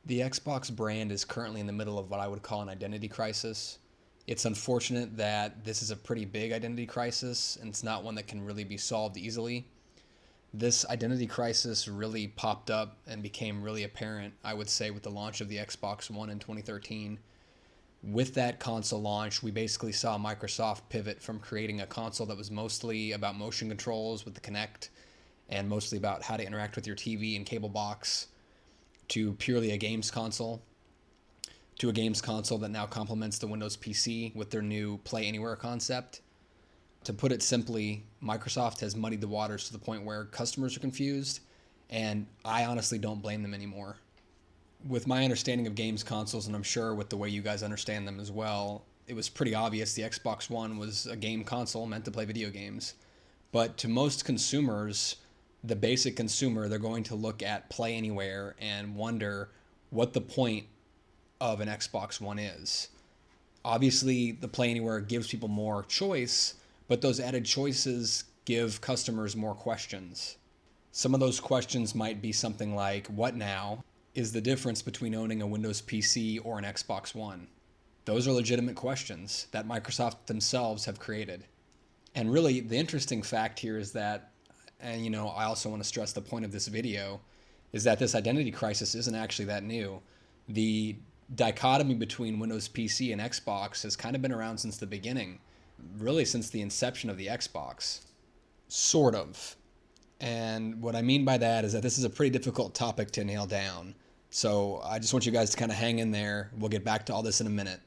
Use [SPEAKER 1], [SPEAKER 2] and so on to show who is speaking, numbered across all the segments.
[SPEAKER 1] The Xbox brand is currently in the middle of what I would call an identity crisis. It's unfortunate that this is a pretty big identity crisis, and it's not one that can really be solved easily. This identity crisis really popped up and became really apparent, I would say, with the launch of the Xbox One in 2013. With that console launch, we basically saw Microsoft pivot from creating a console that was mostly about motion controls with the Kinect and mostly about how to interact with your TV and cable box to purely a games console, to a games console that now complements the Windows PC with their new Play Anywhere concept. To put it simply, Microsoft has muddied the waters to the point where customers are confused, and I honestly don't blame them anymore. With my understanding of games consoles, and I'm sure with the way you guys understand them as well, it was pretty obvious the Xbox One was a game console meant to play video games. But to most consumers, the basic consumer, they're going to look at Play Anywhere and wonder what the point of an Xbox One is. Obviously, the Play Anywhere gives people more choice, but those added choices give customers more questions. Some of those questions might be something like, what now is the difference between owning a Windows PC or an Xbox One? Those are legitimate questions that Microsoft themselves have created. And really, the interesting fact here is that, and I also want to stress the point of this video, is that this identity crisis isn't actually that new. The dichotomy between Windows PC and Xbox has kind of been around since the beginning, really since the inception of the Xbox. Sort of. And what I mean by that is that this is a pretty difficult topic to nail down. So I just want you guys to kind of hang in there. We'll get back to all this in a minute.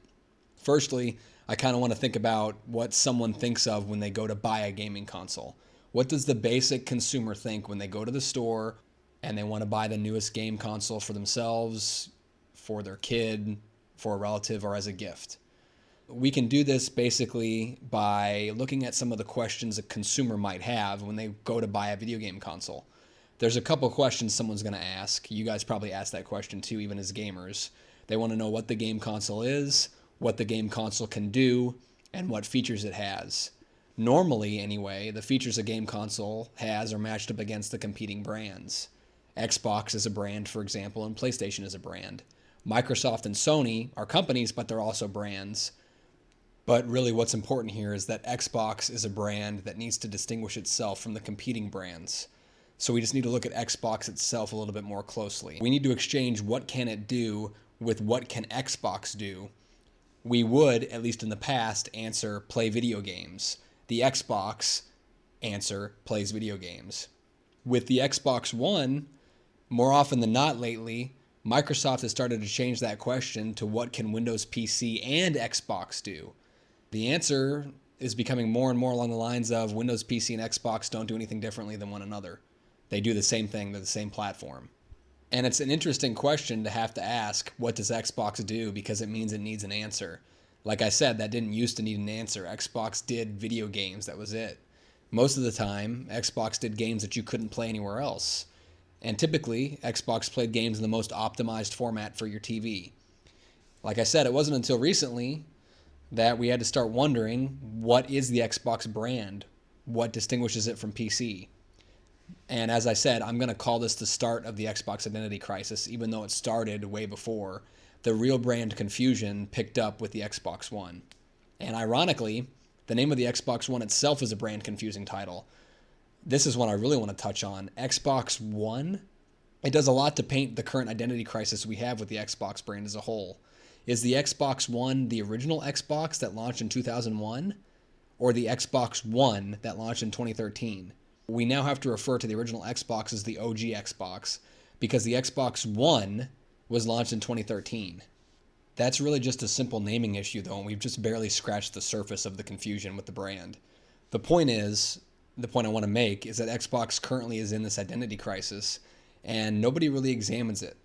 [SPEAKER 1] Firstly, I kind of want to think about what someone thinks of when they go to buy a gaming console. What does the basic consumer think when they go to the store and they want to buy the newest game console for themselves, for their kid, for a relative, or as a gift? We can do this basically by looking at some of the questions a consumer might have when they go to buy a video game console. There's a couple questions someone's going to ask. You guys probably ask that question too, even as gamers. They want to know what the game console is, what the game console can do, and what features it has. Normally, anyway, the features a game console has are matched up against the competing brands. Xbox is a brand, for example, and PlayStation is a brand. Microsoft and Sony are companies, but they're also brands. But really what's important here is that Xbox is a brand that needs to distinguish itself from the competing brands. So we just need to look at Xbox itself a little bit more closely. We need to exchange what can it do with what can Xbox do. We would, at least in the past, answer play video games. The Xbox answer plays video games. With the Xbox One, more often than not lately, Microsoft has started to change that question to what can Windows PC and Xbox do. The answer is becoming more and more along the lines of Windows PC and Xbox don't do anything differently than one another. They do the same thing, they're the same platform. And it's an interesting question to have to ask, what does Xbox do? Because it means it needs an answer. Like I said, that didn't used to need an answer. Xbox did video games, that was it. Most of the time, Xbox did games that you couldn't play anywhere else. And typically, Xbox played games in the most optimized format for your TV. Like I said, it wasn't until recently that we had to start wondering, what is the Xbox brand? What distinguishes it from PC? And as I said, I'm going to call this the start of the Xbox identity crisis, even though it started way before. The real brand confusion picked up with the Xbox One. And ironically, the name of the Xbox One itself is a brand confusing title. This is one I really want to touch on. Xbox One? It does a lot to paint the current identity crisis we have with the Xbox brand as a whole. Is the Xbox One the original Xbox that launched in 2001? Or the Xbox One that launched in 2013? We now have to refer to the original Xbox as the OG Xbox because the Xbox One was launched in 2013. That's really just a simple naming issue though, and we've just barely scratched the surface of the confusion with the brand. The point I want to make is that Xbox currently is in this identity crisis and nobody really examines it.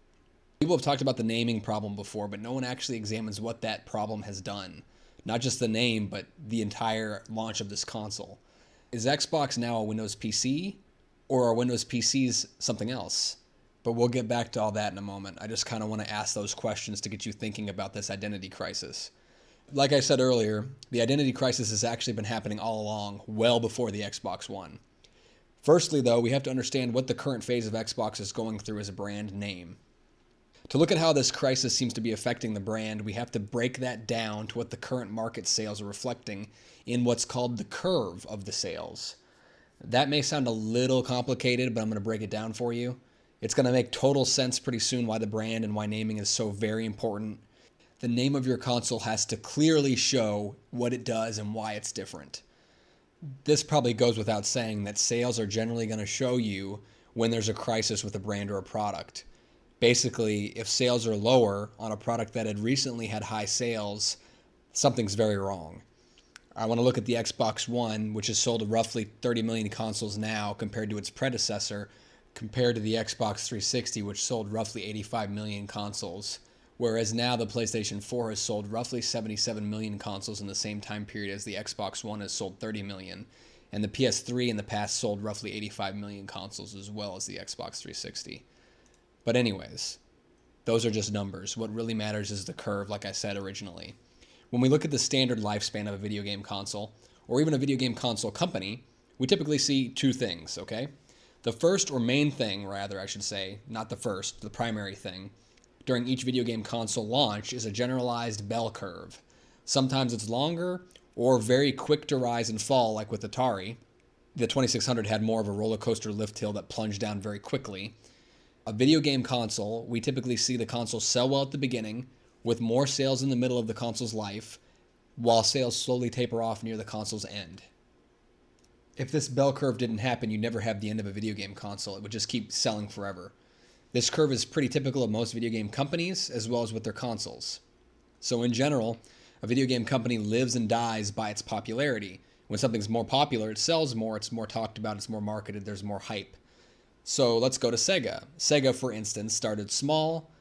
[SPEAKER 1] People have talked about the naming problem before, but no one actually examines what that problem has done. Not just the name, but the entire launch of this console. Is Xbox now a Windows PC, or are Windows PCs something else? But we'll get back to all that in a moment. I just kind of want to ask those questions to get you thinking about this identity crisis. Like I said earlier, the identity crisis has actually been happening all along, well before the Xbox One. Firstly, though, we have to understand what the current phase of Xbox is going through as a brand name. To look at how this crisis seems to be affecting the brand, we have to break that down to what the current market sales are reflecting in what's called the curve of the sales. That may sound a little complicated, but I'm going to break it down for you. It's going to make total sense pretty soon why the brand and why naming is so very important. The name of your console has to clearly show what it does and why it's different. This probably goes without saying that sales are generally going to show you when there's a crisis with a brand or a product. Basically, if sales are lower on a product that had recently had high sales, something's very wrong. I want to look at the Xbox One, which has sold roughly 30 million consoles now compared to its predecessor, compared to the Xbox 360, which sold roughly 85 million consoles, whereas now the PlayStation 4 has sold roughly 77 million consoles in the same time period as the Xbox One has sold 30 million, and the PS3 in the past sold roughly 85 million consoles as well as the Xbox 360. But anyways, those are just numbers. What really matters is the curve, like I said originally. When we look at the standard lifespan of a video game console, or even a video game console company, we typically see two things, okay? The first, or main thing, rather, I should say, not the first, the primary thing, during each video game console launch is a generalized bell curve. Sometimes it's longer, or very quick to rise and fall, like with Atari. The 2600 had more of a roller coaster lift hill that plunged down very quickly. A video game console, we typically see the console sell well at the beginning, with more sales in the middle of the console's life, while sales slowly taper off near the console's end. If this bell curve didn't happen, you'd never have the end of a video game console. It would just keep selling forever. This curve is pretty typical of most video game companies, as well as with their consoles. So in general, a video game company lives and dies by its popularity. When something's more popular, it sells more, it's more talked about, it's more marketed, there's more hype. So let's go to Sega. Sega, for instance, started small,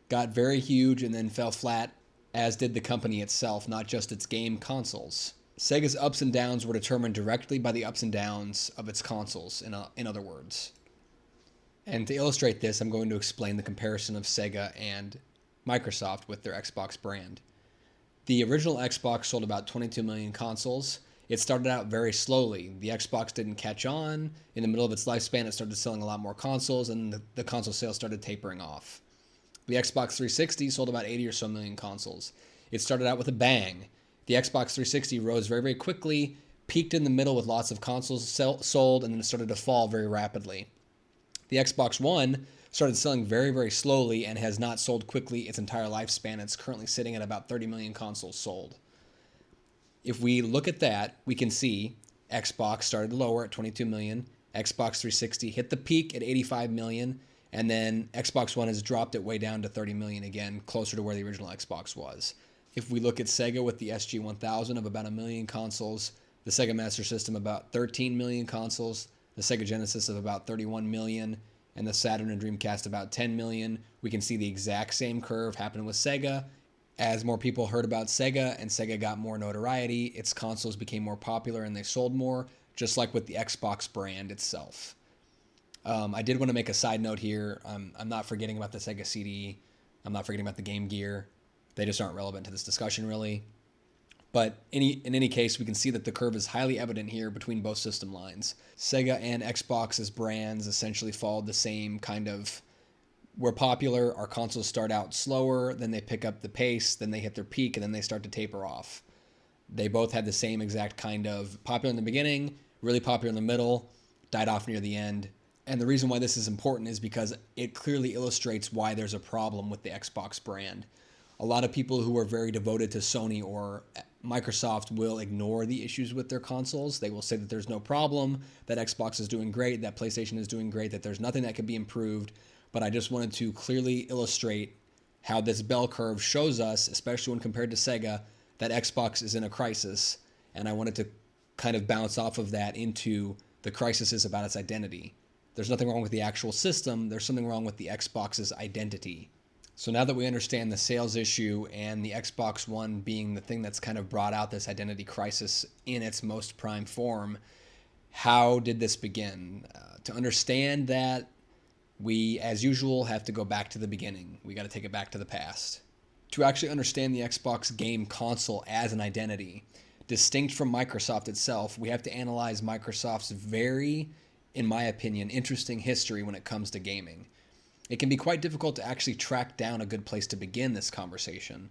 [SPEAKER 1] got very huge, and then fell flat, as did the company itself, not just its game consoles. Sega's ups and downs were determined directly by the ups and downs of its consoles, in other words. And to illustrate this, I'm going to explain the comparison of Sega and Microsoft with their Xbox brand. The original Xbox sold about 22 million consoles. It started out very slowly. The Xbox didn't catch on. In the middle of its lifespan, it started selling a lot more consoles, and the console sales started tapering off. The Xbox 360 sold about 80 or so million consoles. It started out with a bang. The Xbox 360 rose very, very quickly, peaked in the middle with lots of consoles sold, and then started to fall very rapidly. The Xbox One started selling very, very slowly and has not sold quickly its entire lifespan. It's currently sitting at about 30 million consoles sold. If we look at that, we can see Xbox started lower at 22 million, Xbox 360 hit the peak at 85 million, and then Xbox One has dropped it way down to 30 million again, closer to where the original Xbox was. If we look at Sega with the SG-1000 of about 1 million consoles, the Sega Master System about 13 million consoles, the Sega Genesis of about 31 million, and the Saturn and Dreamcast about 10 million, we can see the exact same curve happening with Sega. As more people heard about Sega and Sega got more notoriety, its consoles became more popular and they sold more, just like with the Xbox brand itself. I did want to make a side note here. I'm not forgetting about the Sega CD. I'm not forgetting about the Game Gear. They just aren't relevant to this discussion, really. But in any case, we can see that the curve is highly evident here between both system lines. Sega and Xbox's brands essentially followed the same kind of, we're popular, our consoles start out slower, then they pick up the pace, then they hit their peak, and then they start to taper off. They both had the same exact kind of popular in the beginning, really popular in the middle, died off near the end. And the reason why this is important is because it clearly illustrates why there's a problem with the Xbox brand. A lot of people who are very devoted to Sony or Microsoft will ignore the issues with their consoles. They will say that there's no problem, that Xbox is doing great, that PlayStation is doing great, that there's nothing that could be improved. But I just wanted to clearly illustrate how this bell curve shows us, especially when compared to Sega, that Xbox is in a crisis. And I wanted to kind of bounce off of that into the crisis is about its identity. There's nothing wrong with the actual system. There's something wrong with the Xbox's identity. So now that we understand the sales issue and the Xbox One being the thing that's kind of brought out this identity crisis in its most prime form, how did this begin? To understand that, we, as usual, have to go back to the beginning. We got to take it back to the past. To actually understand the Xbox game console as an identity, distinct from Microsoft itself, we have to analyze Microsoft's very, in my opinion, interesting history when it comes to gaming. it can be quite difficult to actually track down a good place to begin this conversation.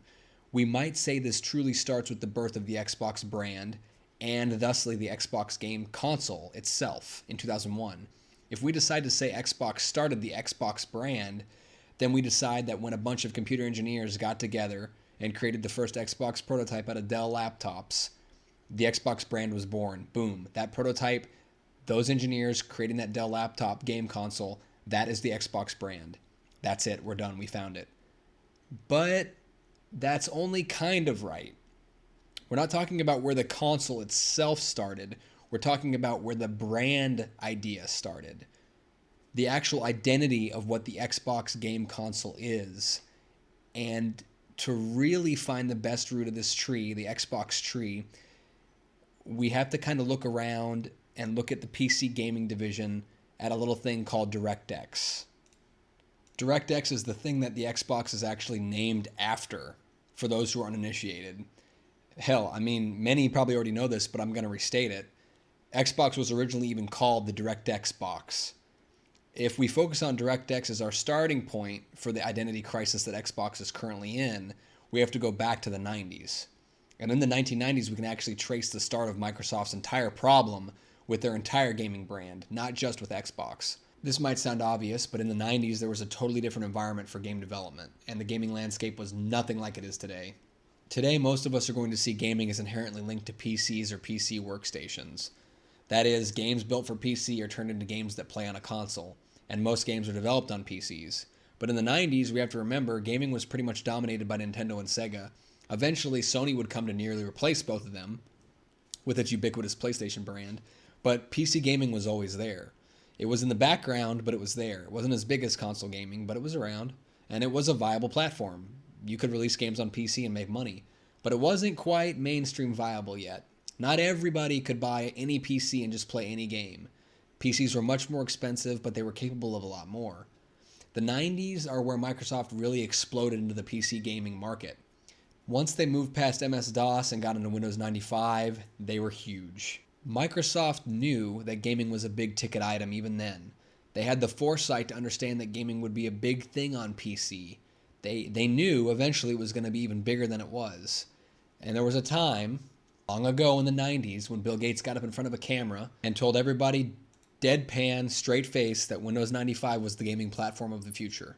[SPEAKER 1] We might say this truly starts with the birth of the Xbox brand and thusly the Xbox game console itself in 2001. If we decide to say Xbox started the Xbox brand, then we decide that when a bunch of computer engineers got together and created the first Xbox prototype out of Dell laptops, the Xbox brand was born. Boom. That prototype, those engineers creating that Dell laptop game console, that is the Xbox brand. That's it. We're done. We found it. But that's only kind of right. We're not talking about where the console itself started. We're talking about where the brand idea started. The actual identity of what the Xbox game console is. And to really find the best root of this tree, the Xbox tree, we have to kind of look around and look at the PC gaming division at a little thing called DirectX. DirectX is the thing that the Xbox is actually named after, for those who are uninitiated. Hell, I mean, many probably already know this, but I'm going to restate it. Xbox was originally even called the DirectX box. If we focus on DirectX as our starting point for the identity crisis that Xbox is currently in, we have to go back to the 90s. And in the 1990s, we can actually trace the start of Microsoft's entire problem with their entire gaming brand, not just with Xbox. This might sound obvious, but in the 90s, there was a totally different environment for game development, and the gaming landscape was nothing like it is today. Today, most of us are going to see gaming as inherently linked to PCs or PC workstations. That is, games built for PC are turned into games that play on a console, and most games are developed on PCs. But in the 90s, we have to remember, gaming was pretty much dominated by Nintendo and Sega. Eventually, Sony would come to nearly replace both of them with its ubiquitous PlayStation brand, but PC gaming was always there. It was in the background, but it was there. It wasn't as big as console gaming, but it was around, and it was a viable platform. You could release games on PC and make money, but it wasn't quite mainstream viable yet. Not everybody could buy any PC and just play any game. PCs were much more expensive, but they were capable of a lot more. The 90s are where Microsoft really exploded into the PC gaming market. Once they moved past MS-DOS and got into Windows 95, they were huge. Microsoft knew that gaming was a big ticket item even then. They had the foresight to understand that gaming would be a big thing on PC. They knew eventually it was going to be even bigger than it was. And there was a time, long ago in the 90s, when Bill Gates got up in front of a camera and told everybody deadpan, straight face, that Windows 95 was the gaming platform of the future.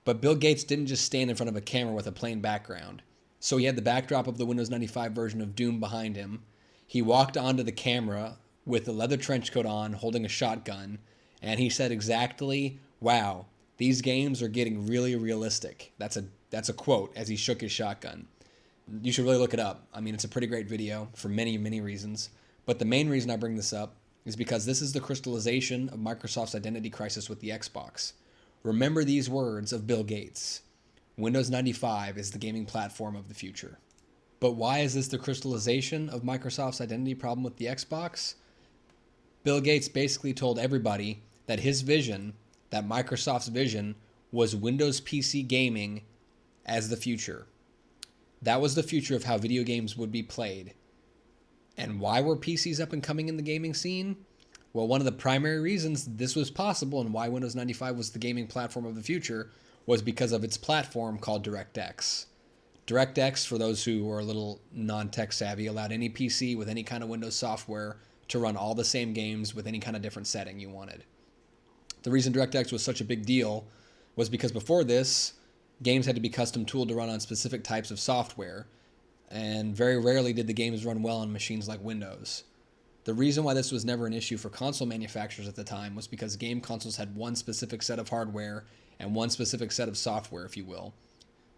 [SPEAKER 1] But Bill Gates didn't just stand in front of a camera with a plain background. So he had the backdrop of the Windows 95 version of Doom behind him. He walked onto the camera with a leather trench coat on, holding a shotgun, and he said exactly, "Wow, these games are getting really realistic." That's a quote as he shook his shotgun. You should really look it up. I mean, it's a pretty great video for many, many reasons. But the main reason I bring this up is because this is the crystallization of Microsoft's identity crisis with the Xbox. Remember these words of Bill Gates. Windows 95 is the gaming platform of the future. But why is this the crystallization of Microsoft's identity problem with the Xbox? Bill Gates basically told everybody that his vision, that Microsoft's vision, was Windows PC gaming as the future. That was the future of how video games would be played. And why were PCs up and coming in the gaming scene? Well, one of the primary reasons this was possible and why Windows 95 was the gaming platform of the future was because of its platform called DirectX. DirectX, for those who are a little non-tech savvy, allowed any PC with any kind of Windows software to run all the same games with any kind of different setting you wanted. The reason DirectX was such a big deal was because before this, games had to be custom tooled to run on specific types of software, and very rarely did the games run well on machines like Windows. The reason why this was never an issue for console manufacturers at the time was because game consoles had one specific set of hardware and one specific set of software, if you will,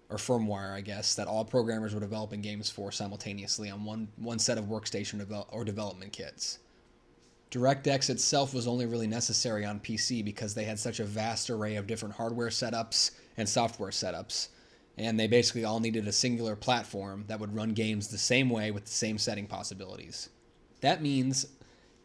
[SPEAKER 1] or firmware, I guess, that all programmers were developing games for simultaneously on one set of workstation or development kits. DirectX itself was only really necessary on PC because they had such a vast array of different hardware setups and software setups, and they basically all needed a singular platform that would run games the same way with the same setting possibilities. That means,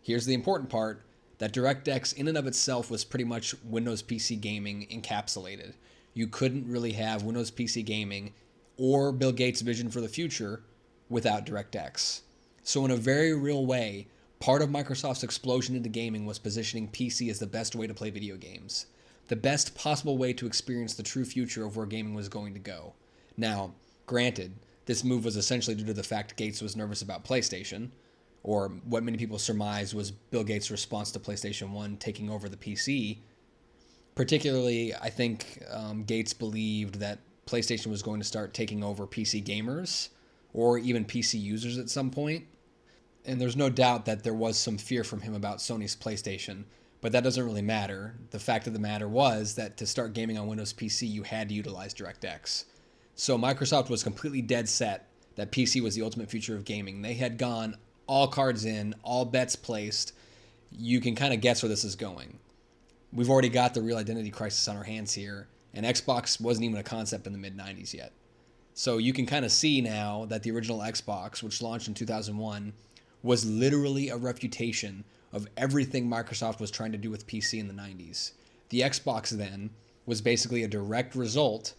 [SPEAKER 1] here's the important part, that DirectX in and of itself was pretty much Windows PC gaming encapsulated. You couldn't really have Windows PC gaming or Bill Gates' vision for the future without DirectX. So in a very real way, part of Microsoft's explosion into gaming was positioning PC as the best way to play video games. the best possible way to experience the true future of where gaming was going to go. Now, granted, this move was essentially due to the fact Gates was nervous about PlayStation, or what many people surmise was Bill Gates' response to PlayStation 1 taking over the PC. Particularly, I think Gates believed that PlayStation was going to start taking over PC gamers, or even PC users at some point. And there's no doubt that there was some fear from him about Sony's PlayStation, but that doesn't really matter. The fact of the matter was that to start gaming on Windows PC, you had to utilize DirectX. So Microsoft was completely dead set that PC was the ultimate future of gaming. They had gone all cards in, all bets placed. You can kind of guess where this is going. We've already got the real identity crisis on our hands here, and Xbox wasn't even a concept in the mid-90s yet. So you can kind of see now that the original Xbox, which launched in 2001, was literally a refutation of everything Microsoft was trying to do with PC in the 90s. The Xbox then was basically a direct result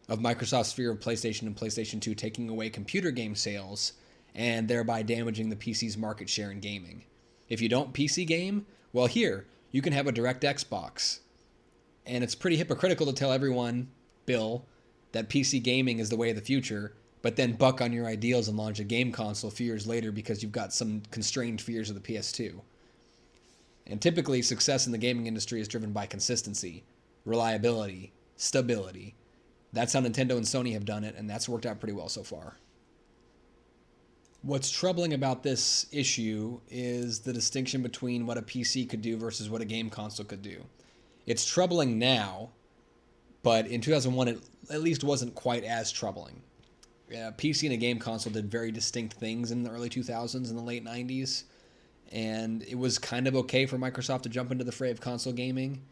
[SPEAKER 1] of Microsoft's fear of PlayStation and PlayStation 2 taking away computer game sales and thereby damaging the PC's market share in gaming. If you don't PC game, well, here, you can have a direct Xbox. And it's pretty hypocritical to tell everyone, Bill, that PC gaming is the way of the future, but then buck on your ideals and launch a game console a few years later because you've got some constrained fears of the PS2. And typically, success in the gaming industry is driven by consistency, reliability, stability. That's how Nintendo and Sony have done it, and that's worked out pretty well so far. What's troubling about this issue is the distinction between what a PC could do versus what a game console could do. It's troubling now, but in 2001 it at least wasn't quite as troubling. PC and a game console did very distinct things in the early 2000s and the late 90s, and it was kind of okay for Microsoft to jump into the fray of console gaming.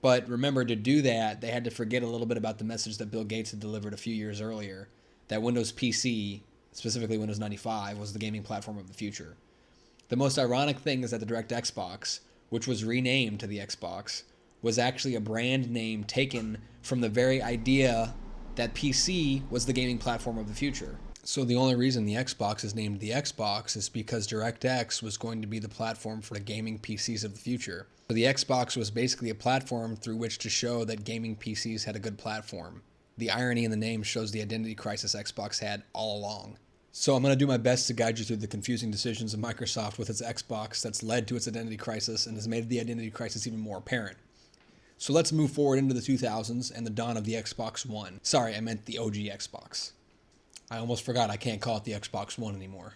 [SPEAKER 1] But remember, to do that, they had to forget a little bit about the message that Bill Gates had delivered a few years earlier, that Windows PC, specifically Windows 95, was the gaming platform of the future. The most ironic thing is that the Direct Xbox, which was renamed to the Xbox, was actually a brand name taken from the very idea that PC was the gaming platform of the future. So the only reason the Xbox is named the Xbox is because DirectX was going to be the platform for the gaming PCs of the future. So the Xbox was basically a platform through which to show that gaming PCs had a good platform. The irony in the name shows the identity crisis Xbox had all along. So I'm going to do my best to guide you through the confusing decisions of Microsoft with its Xbox that's led to its identity crisis and has made the identity crisis even more apparent. So let's move forward into the 2000s and the dawn of the Xbox One. Sorry, I meant the OG Xbox. I almost forgot I can't call it the Xbox One anymore.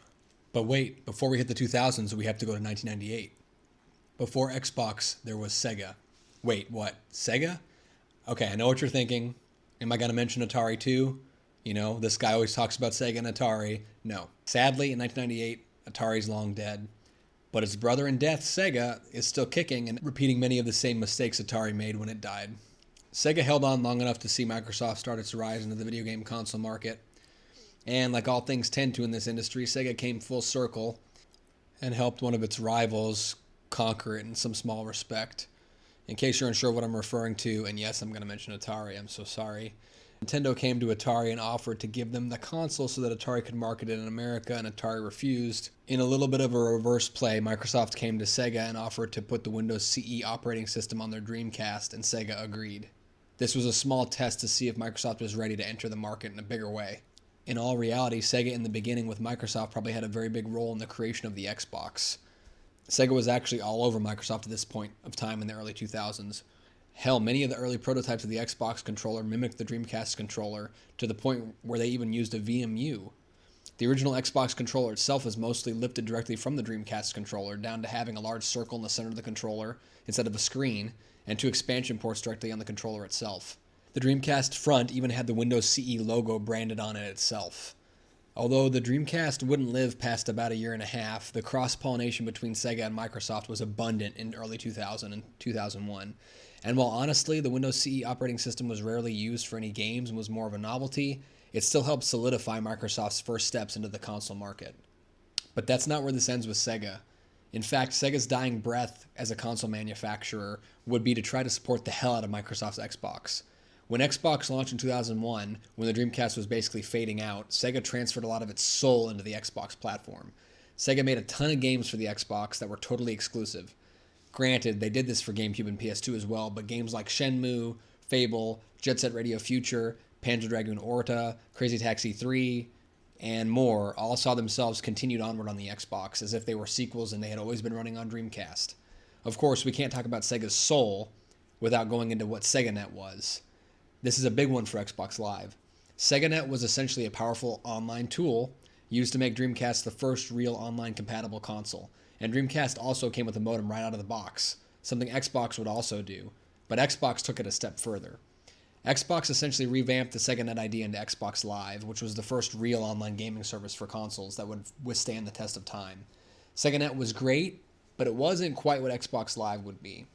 [SPEAKER 1] But wait, before we hit the 2000s, we have to go to 1998. Before Xbox, there was Sega. Wait, what? Sega? Okay, I know what you're thinking. Am I going to mention Atari too? You know, this guy always talks about Sega and Atari. No. Sadly, in 1998, Atari's long dead. But its brother in death, Sega, is still kicking and repeating many of the same mistakes Atari made when it died. Sega held on long enough to see Microsoft start its rise into the video game console market. And like all things tend to in this industry, Sega came full circle and helped one of its rivals conquer it in some small respect. In case you're unsure what I'm referring to, and yes, I'm going to mention Atari, I'm so sorry. Nintendo came to Atari and offered to give them the console so that Atari could market it in America, and Atari refused. In a little bit of a reverse play, Microsoft came to Sega and offered to put the Windows CE operating system on their Dreamcast, and Sega agreed. This was a small test to see if Microsoft was ready to enter the market in a bigger way. In all reality, Sega in the beginning with Microsoft probably had a very big role in the creation of the Xbox. Sega was actually all over Microsoft at this point of time in the early 2000s. Hell, many of the early prototypes of the Xbox controller mimicked the Dreamcast controller to the point where they even used a VMU. The original Xbox controller itself is mostly lifted directly from the Dreamcast controller down to having a large circle in the center of the controller instead of a screen, and two expansion ports directly on the controller itself. The Dreamcast front even had the Windows CE logo branded on it itself. Although the Dreamcast wouldn't live past about a year and a half, the cross-pollination between Sega and Microsoft was abundant in early 2000 and 2001. And while honestly the Windows CE operating system was rarely used for any games and was more of a novelty, it still helped solidify Microsoft's first steps into the console market. But that's not where this ends with Sega. In fact, Sega's dying breath as a console manufacturer would be to try to support the hell out of Microsoft's Xbox. When Xbox launched in 2001, when the Dreamcast was basically fading out, Sega transferred a lot of its soul into the Xbox platform. Sega made a ton of games for the Xbox that were totally exclusive. Granted, they did this for GameCube and PS2 as well, but games like Shenmue, Fable, Jet Set Radio Future, Panzer Dragoon Orta, Crazy Taxi 3, and more all saw themselves continued onward on the Xbox as if they were sequels and they had always been running on Dreamcast. Of course, we can't talk about Sega's soul without going into what SegaNet was. This is a big one for Xbox Live. SegaNet was essentially a powerful online tool used to make Dreamcast the first real online compatible console. And Dreamcast also came with a modem right out of the box, something Xbox would also do, but Xbox took it a step further. Xbox essentially revamped the SegaNet idea into Xbox Live, which was the first real online gaming service for consoles that would withstand the test of time. SegaNet was great, but it wasn't quite what Xbox Live would be.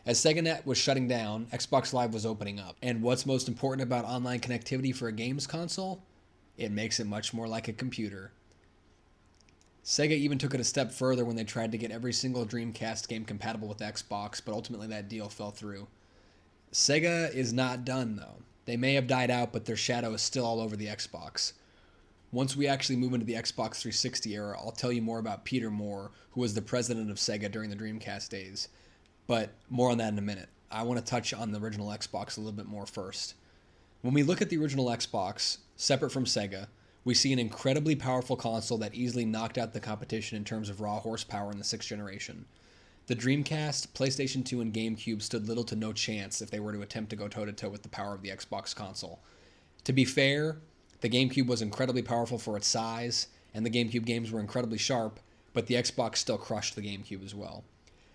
[SPEAKER 1] As SegaNet was shutting down, Xbox Live was opening up. And what's most important about online connectivity for a games console? It makes it much more like a computer. Sega even took it a step further when they tried to get every single Dreamcast game compatible with Xbox, but ultimately that deal fell through. Sega is not done, though. They may have died out, but their shadow is still all over the Xbox. Once we actually move into the Xbox 360 era, I'll tell you more about Peter Moore, who was the president of Sega during the Dreamcast days. But more on that in a minute. I want to touch on the original Xbox a little bit more first. When we look at the original Xbox, separate from Sega, we see an incredibly powerful console that easily knocked out the competition in terms of raw horsepower in the 6th generation. The Dreamcast, PlayStation 2, and GameCube stood little to no chance if they were to attempt to go toe-to-toe with the power of the Xbox console. To be fair, the GameCube was incredibly powerful for its size, and the GameCube games were incredibly sharp, but the Xbox still crushed the GameCube as well.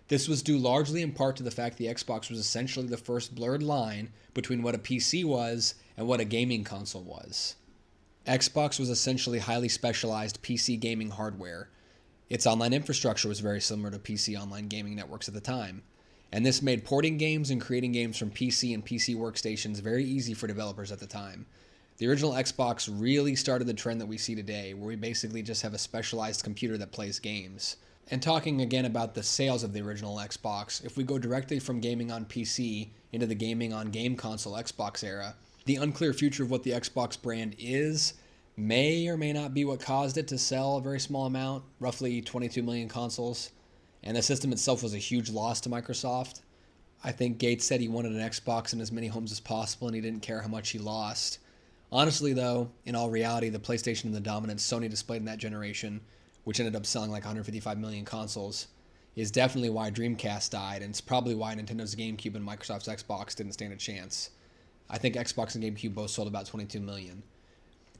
[SPEAKER 1] This was due largely in part to the fact the Xbox was essentially the first blurred line between what a PC was and what a gaming console was. Xbox was essentially highly specialized PC gaming hardware. Its online infrastructure was very similar to PC online gaming networks at the time, and this made porting games and creating games from PC and PC workstations very easy for developers at the time. The original Xbox really started the trend that we see today, where we basically just have a specialized computer that plays games. And talking again about the sales of the original Xbox, if we go directly from gaming on PC into the gaming on game console Xbox era, the unclear future of what the Xbox brand is may or may not be what caused it to sell a very small amount, roughly 22 million consoles, and the system itself was a huge loss to Microsoft. I think Gates said he wanted an Xbox in as many homes as possible and he didn't care how much he lost. Honestly though, in all reality, the PlayStation and the dominance Sony displayed in that generation, which ended up selling like 155 million consoles, is definitely why Dreamcast died, and it's probably why Nintendo's GameCube and Microsoft's Xbox didn't stand a chance. I think Xbox and GameCube both sold about 22 million.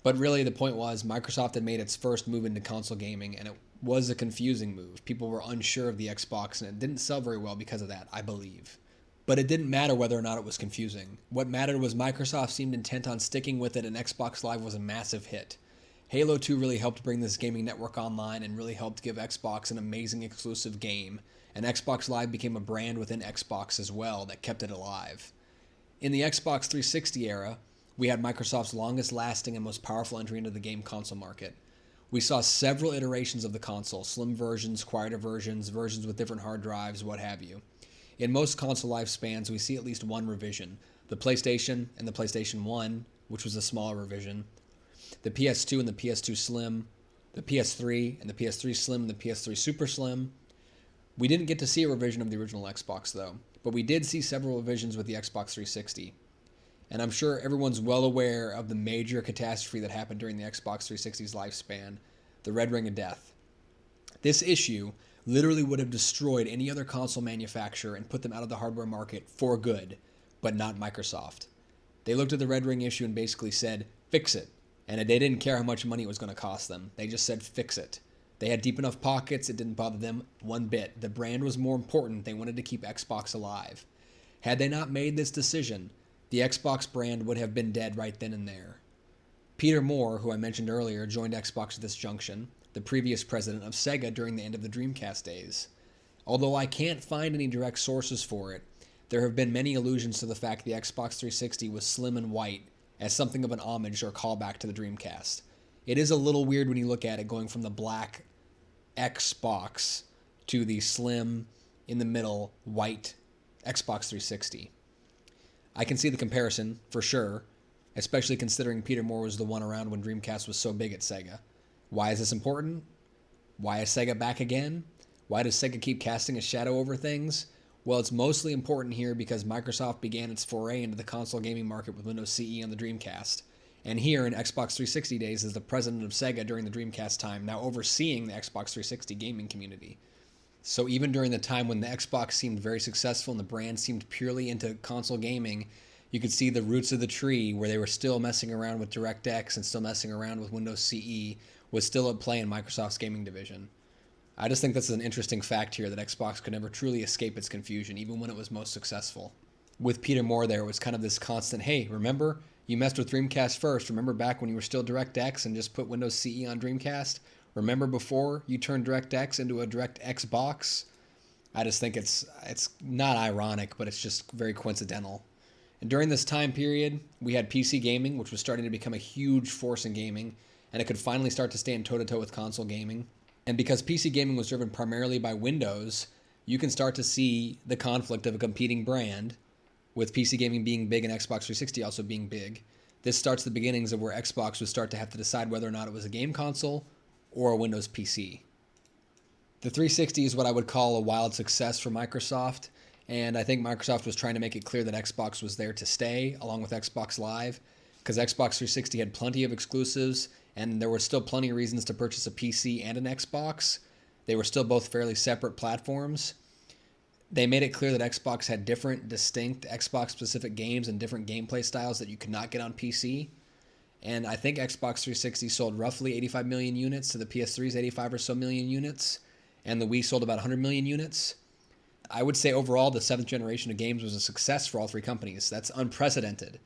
[SPEAKER 1] But really, the point was, Microsoft had made its first move into console gaming, and it was a confusing move. People were unsure of the Xbox, and it didn't sell very well because of that, I believe. But it didn't matter whether or not it was confusing. What mattered was Microsoft seemed intent on sticking with it, and Xbox Live was a massive hit. Halo 2 really helped bring this gaming network online and really helped give Xbox an amazing exclusive game, and Xbox Live became a brand within Xbox as well that kept it alive. In the Xbox 360 era, we had Microsoft's longest lasting and most powerful entry into the game console market. We saw several iterations of the console, slim versions, quieter versions, versions with different hard drives, what have you. In most console lifespans, we see at least one revision, the PlayStation and the PlayStation 1, which was a smaller revision, the PS2 and the PS2 Slim, the PS3 and the PS3 Slim and the PS3 Super Slim. We didn't get to see a revision of the original Xbox though, but we did see several revisions with the Xbox 360. And I'm sure everyone's well aware of the major catastrophe that happened during the Xbox 360's lifespan, the Red Ring of Death. This issue literally would have destroyed any other console manufacturer and put them out of the hardware market for good, but not Microsoft. They looked at the Red Ring issue and basically said, fix it. And they didn't care how much money it was going to cost them. They just said, fix it. They had deep enough pockets, it didn't bother them one bit. The brand was more important. They wanted to keep Xbox alive. Had they not made this decision, the Xbox brand would have been dead right then and there. Peter Moore, who I mentioned earlier, joined Xbox at this junction, the previous president of Sega during the end of the Dreamcast days. Although I can't find any direct sources for it, there have been many allusions to the fact the Xbox 360 was slim and white as something of an homage or callback to the Dreamcast. It is a little weird when you look at it going from the black Xbox to the slim, in the middle, white Xbox 360. I can see the comparison, for sure, especially considering Peter Moore was the one around when Dreamcast was so big at Sega. Why is this important? Why is Sega back again? Why does Sega keep casting a shadow over things? Well, it's mostly important here because Microsoft began its foray into the console gaming market with Windows CE on the Dreamcast. And here in Xbox 360 days is the president of Sega during the Dreamcast time, now overseeing the Xbox 360 gaming community. So even during the time when the Xbox seemed very successful and the brand seemed purely into console gaming, you could see the roots of the tree where they were still messing around with DirectX and still messing around with Windows CE was still at play in Microsoft's gaming division. I just think this is an interesting fact here that Xbox could never truly escape its confusion, even when it was most successful. With Peter Moore there, it was kind of this constant, hey, remember? You messed with Dreamcast first. Remember back when you were still DirectX and just put Windows CE on Dreamcast? Remember before you turned DirectX into a DirectX box? I just think it's not ironic, but it's just very coincidental. And during this time period, we had PC gaming, which was starting to become a huge force in gaming, and it could finally start to stand toe-to-toe with console gaming. And because PC gaming was driven primarily by Windows, you can start to see the conflict of a competing brand, with PC gaming being big and Xbox 360 also being big. This starts the beginnings of where Xbox would start to have to decide whether or not it was a game console or a Windows PC. The 360 is what I would call a wild success for Microsoft, and I think Microsoft was trying to make it clear that Xbox was there to stay, along with Xbox Live, because Xbox 360 had plenty of exclusives, and there were still plenty of reasons to purchase a PC and an Xbox. They were still both fairly separate platforms. They made it clear that Xbox had different, distinct Xbox-specific games and different gameplay styles that you could not get on PC. And I think Xbox 360 sold roughly 85 million units to the PS3's 85 or so million units, and the Wii sold about 100 million units. I would say overall the 7th generation of games was a success for all three companies. That's unprecedented.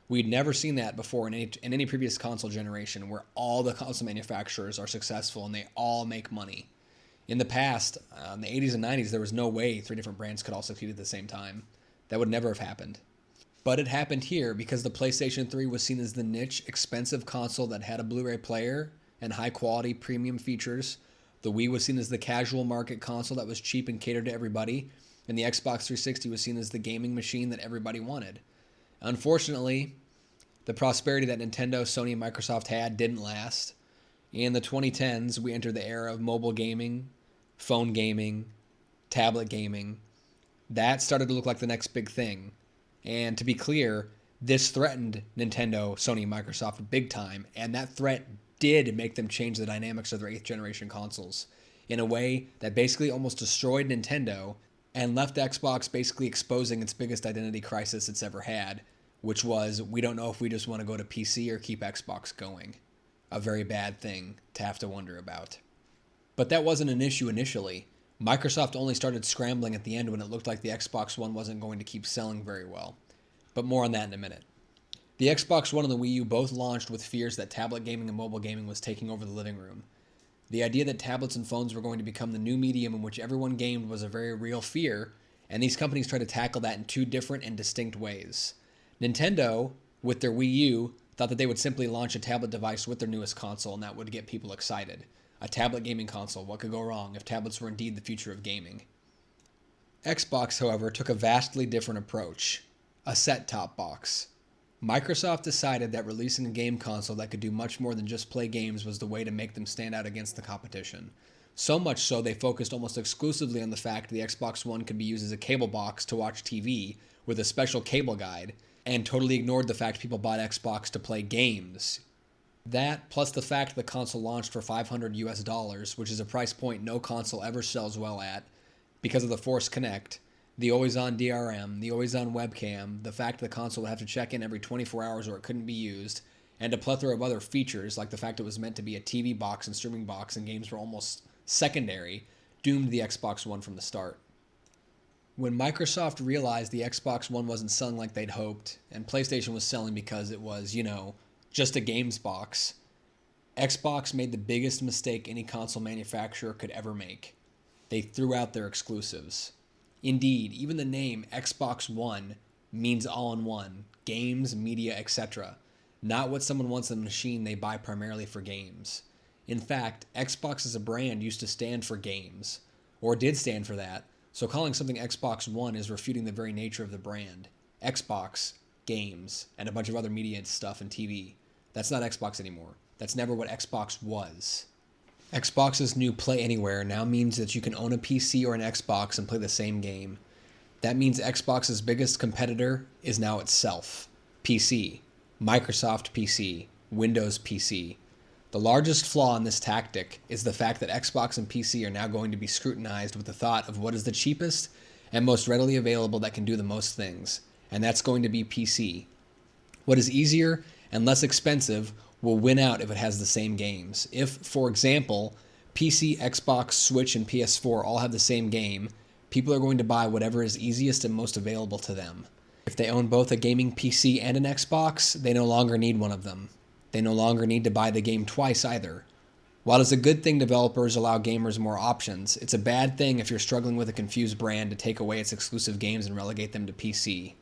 [SPEAKER 1] We'd never seen that before in any previous console generation where all the console manufacturers are successful and they all make money. In the past, in the 80s and 90s, there was no way three different brands could all succeed at the same time. That would never have happened. But it happened here because the PlayStation 3 was seen as the niche, expensive console that had a Blu-ray player and high-quality premium features. The Wii was seen as the casual market console that was cheap and catered to everybody. And the Xbox 360 was seen as the gaming machine that everybody wanted. Unfortunately, the prosperity that Nintendo, Sony, and Microsoft had didn't last. In the 2010s, we entered the era of mobile gaming, phone gaming, tablet gaming. That started to look like the next big thing. And to be clear, this threatened Nintendo, Sony, and Microsoft big time, and that threat did make them change the dynamics of their 8th generation consoles in a way that basically almost destroyed Nintendo and left Xbox basically exposing its biggest identity crisis it's ever had, which was, we don't know if we just want to go to PC or keep Xbox going. A very bad thing to have to wonder about. But that wasn't an issue initially. Microsoft only started scrambling at the end when it looked like the Xbox One wasn't going to keep selling very well. But more on that in a minute. The Xbox One and the Wii U both launched with fears that tablet gaming and mobile gaming was taking over the living room. The idea that tablets and phones were going to become the new medium in which everyone gamed was a very real fear, and these companies tried to tackle that in two different and distinct ways. Nintendo, with their Wii U, thought that they would simply launch a tablet device with their newest console and that would get people excited. A tablet gaming console, what could go wrong if tablets were indeed the future of gaming? Xbox, however, took a vastly different approach. A set-top box. Microsoft decided that releasing a game console that could do much more than just play games was the way to make them stand out against the competition. So much so they focused almost exclusively on the fact the Xbox One could be used as a cable box to watch TV with a special cable guide, and totally ignored the fact people bought Xbox to play games. That, plus the fact the console launched for $500 US, which is a price point no console ever sells well at, because of the Force Connect, the always-on DRM, the always-on webcam, the fact the console would have to check in every 24 hours or it couldn't be used, and a plethora of other features like the fact it was meant to be a TV box and streaming box and games were almost secondary, doomed the Xbox One from the start. When Microsoft realized the Xbox One wasn't selling like they'd hoped, and PlayStation was selling because it was, just a games box, Xbox made the biggest mistake any console manufacturer could ever make. They threw out their exclusives. Indeed, even the name Xbox One means all-in-one, games, media, etc., not what someone wants in a machine they buy primarily for games. In fact, Xbox as a brand used to stand for games, or did stand for that, so calling something Xbox One is refuting the very nature of the brand. Xbox, games, and a bunch of other media and stuff and TV. That's not Xbox anymore. That's never what Xbox was. Xbox's new Play Anywhere now means that you can own a PC or an Xbox and play the same game. That means Xbox's biggest competitor is now itself. PC, Microsoft PC, Windows PC. The largest flaw in this tactic is the fact that Xbox and PC are now going to be scrutinized with the thought of what is the cheapest and most readily available that can do the most things, and that's going to be PC. What is easier and less expensive will win out if it has the same games. If, for example, PC, Xbox, Switch, and PS4 all have the same game, people are going to buy whatever is easiest and most available to them. If they own both a gaming PC and an Xbox, they no longer need one of them. They no longer need to buy the game twice either. While it's a good thing developers allow gamers more options, it's a bad thing if you're struggling with a confused brand to take away its exclusive games and relegate them to PC.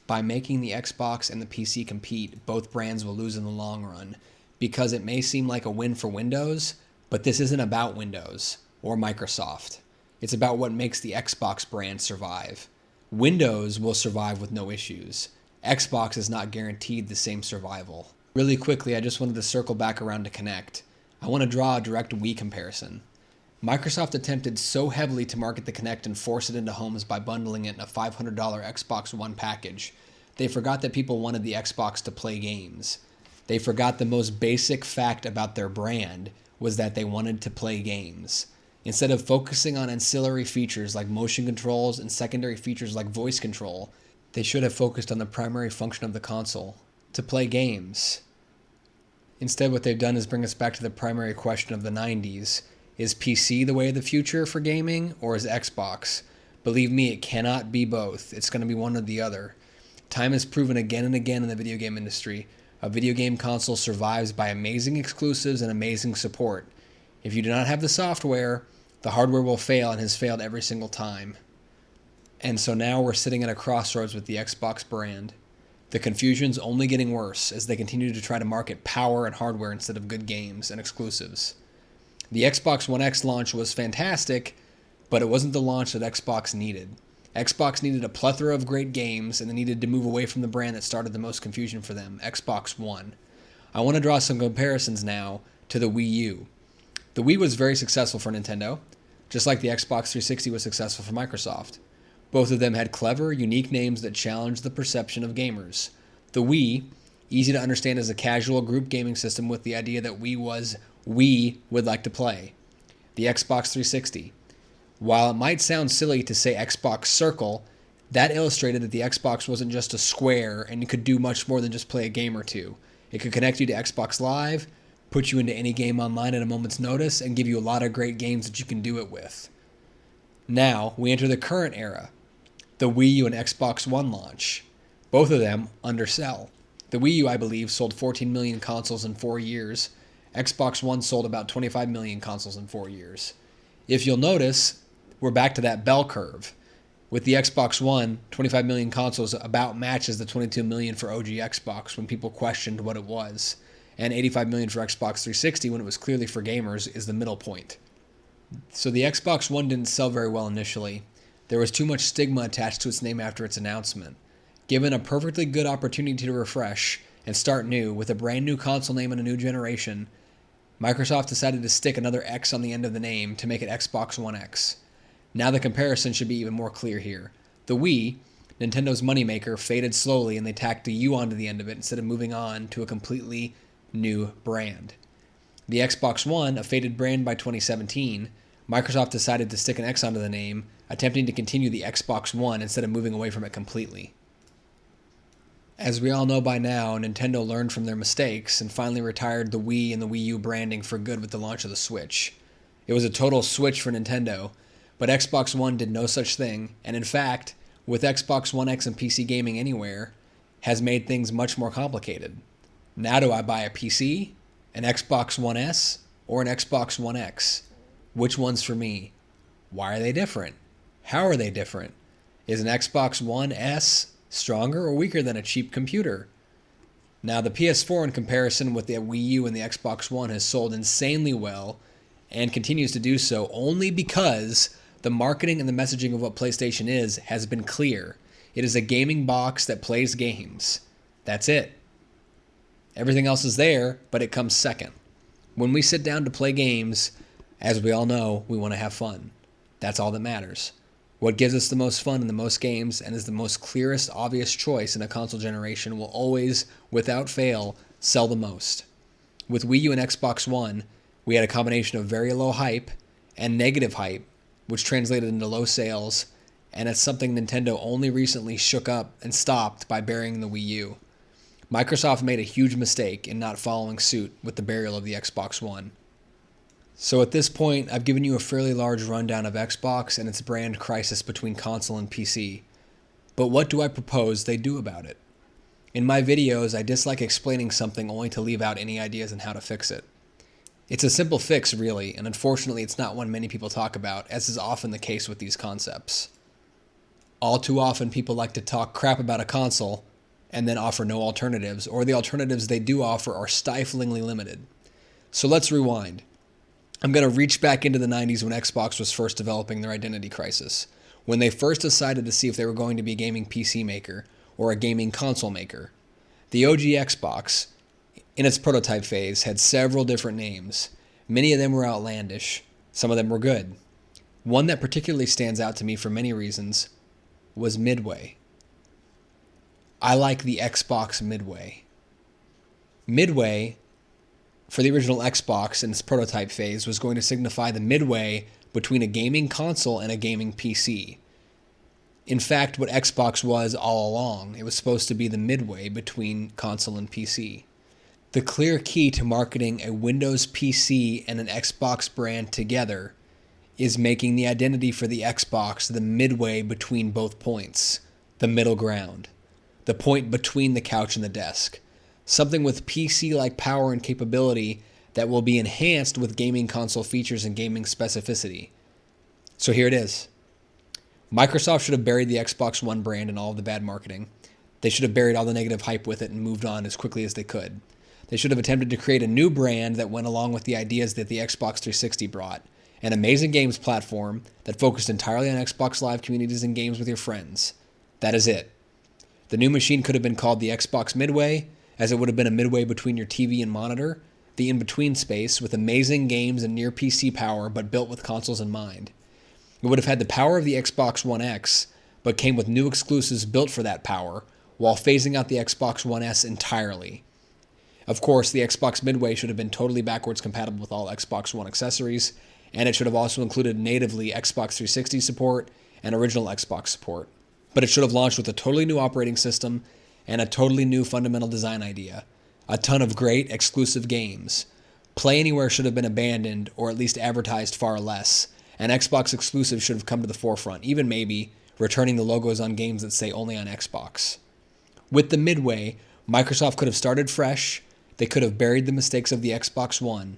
[SPEAKER 1] By making the Xbox and the PC compete, both brands will lose in the long run, because it may seem like a win for Windows, but this isn't about Windows or Microsoft. It's about what makes the Xbox brand survive. Windows will survive with no issues. Xbox is not guaranteed the same survival. Really quickly, I just wanted to circle back around to Kinect. I want to draw a direct Wii comparison. Microsoft attempted so heavily to market the Kinect and force it into homes by bundling it in a $500 Xbox One package. They forgot that people wanted the Xbox to play games. They forgot the most basic fact about their brand was that they wanted to play games. Instead of focusing on ancillary features like motion controls and secondary features like voice control, they should have focused on the primary function of the console, to play games. Instead, what they've done is bring us back to the primary question of the 90s. Is PC the way of the future for gaming, or is Xbox? Believe me, it cannot be both. It's going to be one or the other. Time has proven again and again in the video game industry, a video game console survives by amazing exclusives and amazing support. If you do not have the software, the hardware will fail and has failed every single time. And so now we're sitting at a crossroads with the Xbox brand. The confusion's only getting worse as they continue to try to market power and hardware instead of good games and exclusives. The Xbox One X launch was fantastic, but it wasn't the launch that Xbox needed. Xbox needed a plethora of great games, and they needed to move away from the brand that started the most confusion for them, Xbox One. I want to draw some comparisons now to the Wii U. The Wii was very successful for Nintendo, just like the Xbox 360 was successful for Microsoft. Both of them had clever, unique names that challenged the perception of gamers. The Wii, easy to understand as a casual group gaming system with the idea that we would like to play. The Xbox 360. While it might sound silly to say Xbox Circle, that illustrated that the Xbox wasn't just a square and it could do much more than just play a game or two. It could connect you to Xbox Live, put you into any game online at a moment's notice, and give you a lot of great games that you can do it with. Now, we enter the current era. The Wii U and Xbox One launch. Both of them undersell. The Wii U, I believe, sold 14 million consoles in 4 years. Xbox One sold about 25 million consoles in 4 years. If you'll notice, we're back to that bell curve. With the Xbox One, 25 million consoles about matches the 22 million for OG Xbox when people questioned what it was. And 85 million for Xbox 360 when it was clearly for gamers is the middle point. So the Xbox One didn't sell very well initially. There was too much stigma attached to its name after its announcement. Given a perfectly good opportunity to refresh and start new with a brand new console name and a new generation, Microsoft decided to stick another X on the end of the name to make it Xbox One X. Now the comparison should be even more clear here. The Wii, Nintendo's moneymaker, faded slowly and they tacked a U onto the end of it instead of moving on to a completely new brand. The Xbox One, a faded brand by 2017, Microsoft decided to stick an X onto the name, attempting to continue the Xbox One instead of moving away from it completely. As we all know by now, Nintendo learned from their mistakes and finally retired the Wii and the Wii U branding for good with the launch of the Switch. It was a total switch for Nintendo, but Xbox One did no such thing, and in fact, with Xbox One X and PC gaming anywhere, has made things much more complicated. Now do I buy a PC, an Xbox One S, or an Xbox One X? Which one's for me? Why are they different? How are they different? Is an Xbox One S stronger or weaker than a cheap computer? Now, the PS4 in comparison with the Wii U and the Xbox One has sold insanely well and continues to do so only because the marketing and the messaging of what PlayStation is has been clear. It is a gaming box that plays games. That's it. Everything else is there, but it comes second. When we sit down to play games, As we all know, we want to have fun. That's all that matters. What gives us the most fun in the most games and is the most clearest, obvious choice in a console generation will always, without fail, sell the most. With Wii U and Xbox One, we had a combination of very low hype and negative hype, which translated into low sales, and it's something Nintendo only recently shook up and stopped by burying the Wii U. Microsoft made a huge mistake in not following suit with the burial of the Xbox One. So at this point, I've given you a fairly large rundown of Xbox and its brand crisis between console and PC. But what do I propose they do about it? In my videos, I dislike explaining something only to leave out any ideas on how to fix it. It's a simple fix, really, and unfortunately it's not one many people talk about, as is often the case with these concepts. All too often, people like to talk crap about a console and then offer no alternatives, or the alternatives they do offer are stiflingly limited. So let's rewind. I'm going to reach back into the 90s when Xbox was first developing their identity crisis, when they first decided to see if they were going to be a gaming PC maker or a gaming console maker. The OG Xbox, in its prototype phase, had several different names. Many of them were outlandish. Some of them were good. One that particularly stands out to me for many reasons was Midway. I like the Xbox Midway. Midway, for the original Xbox in its prototype phase, was going to signify the midway between a gaming console and a gaming PC. In fact, what Xbox was all along, it was supposed to be the midway between console and PC. The clear key to marketing a Windows PC and an Xbox brand together is making the identity for the Xbox the midway between both points, the middle ground, the point between the couch and the desk. Something with PC-like power and capability that will be enhanced with gaming console features and gaming specificity. So here it is. Microsoft should have buried the Xbox One brand and all of the bad marketing. They should have buried all the negative hype with it and moved on as quickly as they could. They should have attempted to create a new brand that went along with the ideas that the Xbox 360 brought. An amazing games platform that focused entirely on Xbox Live communities and games with your friends. That is it. The new machine could have been called the Xbox Midway, as it would have been a midway between your TV and monitor, the in-between space with amazing games and near PC power but built with consoles in mind. It would have had the power of the Xbox One X, but came with new exclusives built for that power, while phasing out the Xbox One S entirely. Of course, the Xbox Midway should have been totally backwards compatible with all Xbox One accessories, and it should have also included natively Xbox 360 support and original Xbox support. But it should have launched with a totally new operating system and a totally new fundamental design idea. A ton of great exclusive games. Play Anywhere should have been abandoned, or at least advertised far less, and Xbox exclusives should have come to the forefront, even maybe returning the logos on games that say only on Xbox. With the Midway, Microsoft could have started fresh, they could have buried the mistakes of the Xbox One,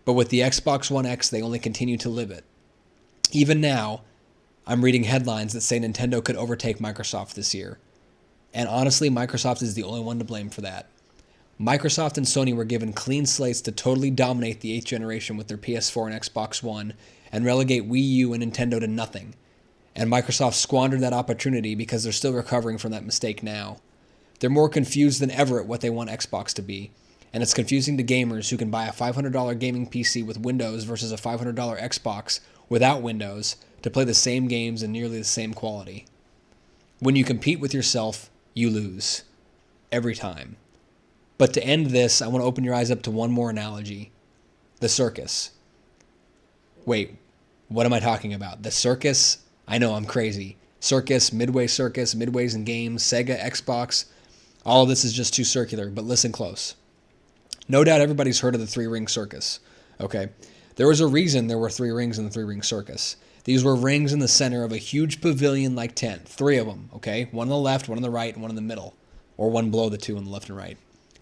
[SPEAKER 1] but with the Xbox One X, they only continue to live it. Even now, I'm reading headlines that say Nintendo could overtake Microsoft this year. And honestly, Microsoft is the only one to blame for that. Microsoft and Sony were given clean slates to totally dominate the 8th generation with their PS4 and Xbox One and relegate Wii U and Nintendo to nothing. And Microsoft squandered that opportunity because they're still recovering from that mistake now. They're more confused than ever at what they want Xbox to be. And it's confusing to gamers who can buy a $500 gaming PC with Windows versus a $500 Xbox without Windows to play the same games in nearly the same quality. When you compete with yourself, you lose. Every time. But to end this, I want to open your eyes up to one more analogy. The circus. Wait, what am I talking about? The circus? I know, I'm crazy. Circus, Midways in games, Sega, Xbox. All of this is just too circular, but listen close. No doubt everybody's heard of the three-ring circus. Okay? There was a reason there were 3 rings in the three-ring circus. These were rings in the center of a huge pavilion-like tent. 3 of them, okay? One on the left, one on the right, and one in the middle. Or one below the 2 on the left and right.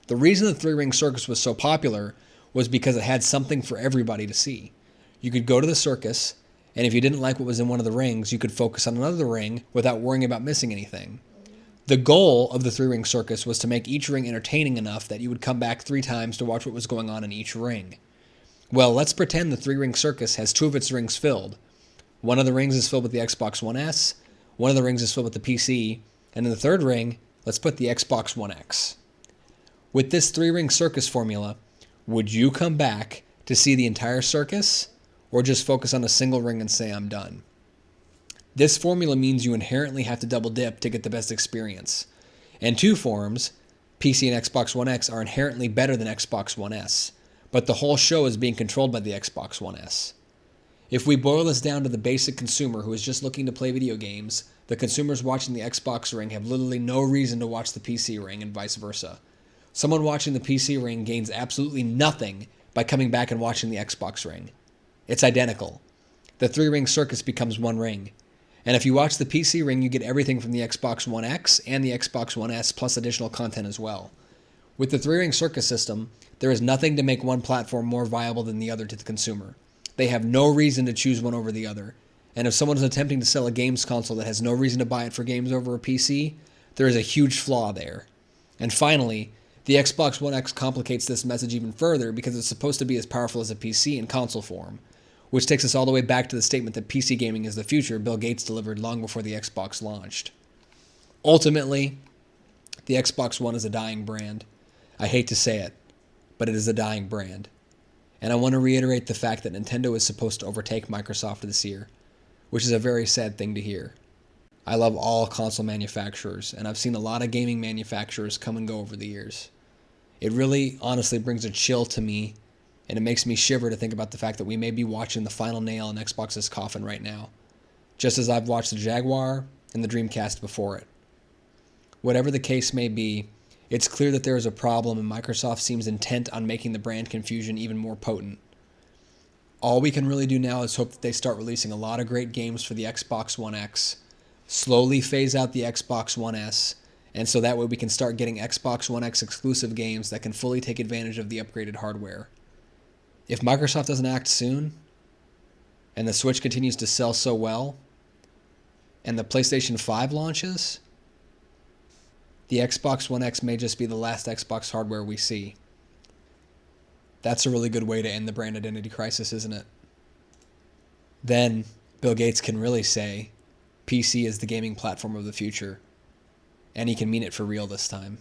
[SPEAKER 1] The reason the three-ring circus was so popular was because it had something for everybody to see. You could go to the circus, and if you didn't like what was in one of the rings, you could focus on another ring without worrying about missing anything. The goal of the three-ring circus was to make each ring entertaining enough that you would come back 3 times to watch what was going on in each ring. Well, let's pretend the three-ring circus has 2 of its rings filled. One of the rings is filled with the Xbox One S, one of the rings is filled with the PC, and in the third ring, let's put the Xbox One X. With this 3-ring circus formula, would you come back to see the entire circus, or just focus on a single ring and say I'm done. This formula means you inherently have to double dip to get the best experience. In two forms, PC and Xbox One X are inherently better than Xbox One S, but the whole show is being controlled by the Xbox One S. If we boil this down to the basic consumer who is just looking to play video games, the consumers watching the Xbox ring have literally no reason to watch the PC ring and vice versa. Someone watching the PC ring gains absolutely nothing by coming back and watching the Xbox ring. It's identical. The three-ring circus becomes one ring. And if you watch the PC ring, you get everything from the Xbox One X and the Xbox One S plus additional content as well. With the three-ring circus system, there is nothing to make one platform more viable than the other to the consumer. They have no reason to choose one over the other. And if someone is attempting to sell a games console that has no reason to buy it for games over a PC, there is a huge flaw there. And finally, the Xbox One X complicates this message even further because it's supposed to be as powerful as a PC in console form, which takes us all the way back to the statement that PC gaming is the future Bill Gates delivered long before the Xbox launched. Ultimately, the Xbox One is a dying brand. I hate to say it, but it is a dying brand. And I want to reiterate the fact that Nintendo is supposed to overtake Microsoft this year, which is a very sad thing to hear. I love all console manufacturers, and I've seen a lot of gaming manufacturers come and go over the years. It really, honestly, brings a chill to me, and it makes me shiver to think about the fact that we may be watching the final nail in Xbox's coffin right now, just as I've watched the Jaguar and the Dreamcast before it. Whatever the case may be, it's clear that there is a problem, and Microsoft seems intent on making the brand confusion even more potent. All we can really do now is hope that they start releasing a lot of great games for the Xbox One X, slowly phase out the Xbox One S, and so that way we can start getting Xbox One X exclusive games that can fully take advantage of the upgraded hardware. If Microsoft doesn't act soon, and the Switch continues to sell so well, and the PlayStation 5 launches, the Xbox One X may just be the last Xbox hardware we see. That's a really good way to end the brand identity crisis, isn't it? Then Bill Gates can really say, PC is the gaming platform of the future, and he can mean it for real this time.